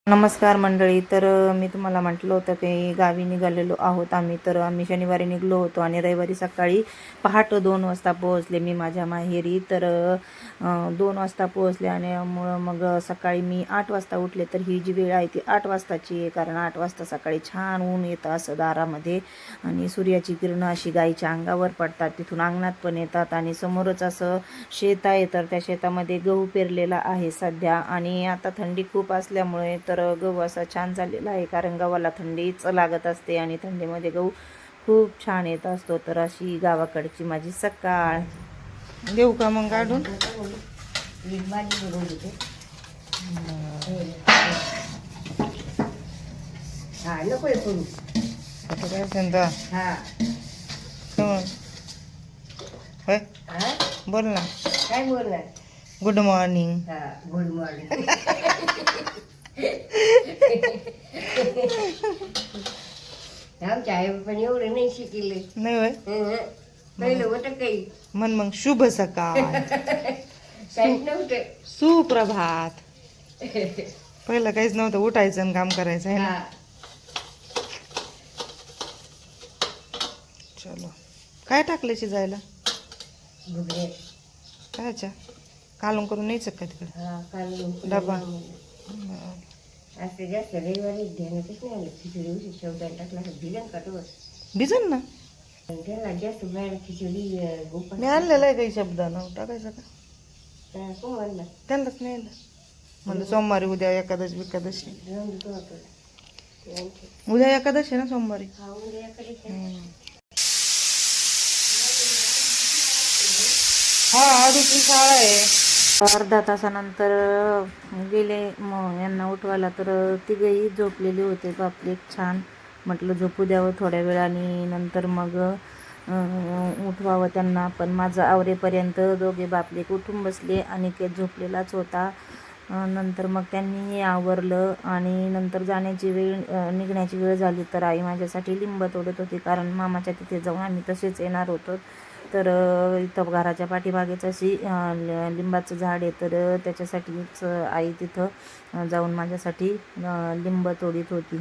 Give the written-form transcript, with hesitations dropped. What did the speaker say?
नमस्कार मंडळी. तर मी तुम्हाला म्हटलं होतं की गावी निघालेलो आहोत आम्ही शनिवारी निघलो होतो आणि रविवारी सकाळी पहाटे 2 वाजता पोहोचले मी माझ्या माहेरी. तर 2 वाजता पोहोचले आणि मुळं मग सकाळी मी 8 वाजता उठले. तर ही जी वेळ आहे ती 8 वाजताची आहे, कारण 8 वाजता सकाळी छान ऊन येतं असं दारामध्ये आणि सूर्याची किरणं अशी गाईच्या अंगावर पडतात, तिथून अंगणात पण येतात आणि समोरच असं शेत आहे. तर त्या शेतामध्ये गहू पेरलेला आहे सध्या आणि आता थंडी खूप असल्यामुळे तर गहू असा छान झालेला आहे, कारण गव्हाला थंडीच लागत असते आणि थंडीमध्ये गहू खूप छान येत असतो. तर अशी गावाकडची माझी सकाळ. देऊ का मग काढून? नको करू आता काय सांगता? होय, बोल ना. काय बोलणार. Good morning. Good morning. आमच्या आई पण एवढं नाही शिकले. नाही होय, पहिलं होतं काही मन मग शुभ सकाळ. काहीच नव्हतं. सुप्रभात. पहिलं काहीच नव्हतं, उठायचं आणि काम करायचं आहे ना. चलो, काय टाकलं शिजायला? घुगऱ्या. कायच्या कालून करून न्यायचं का तिकडे डबा? असं जास्त रविवारी ध्यानातच नाही आलं. खिचडी उशी शेवटायला टाकला भिजन काटवर भिजन ना. त्याला जास्त बाहेर खिचडी गोपाळ मी आणलेलं आहे काही शब्दानं टाकायचं का? कोण आणला? त्यांनाच नाही आणलं. म्हणलं सोमवारी उद्या एकादशी एकादशी. उद्या एकादशी ना सोमवारी. हा आधीची शाळा आहे. अर्धा तासानंतर गेले मग यांना उठवायला. तर तिघेही झोपलेले होते. बापले छान म्हटलं झोपू द्यावं थोड्या वेळाने, नंतर मग उठवावं त्यांना. पण माझं आवरेपर्यंत दोघे बापले उठून बसले आणि ते झोपलेलाच होता. नंतर मग त्यांनीही आवरलं आणि नंतर जाण्याची वेळ निघण्याची वेळ झाली. तर आई माझ्यासाठी लिंब तोडत होती, कारण मामाच्या तिथे जाऊन आम्ही तसेच येणार होतो. तर इथं घराच्या पाठीमागेच अशी लिंबाचं झाड आहे, तर त्याच्यासाठीच आई तिथं जाऊन माझ्यासाठी लिंब तोडीत होती.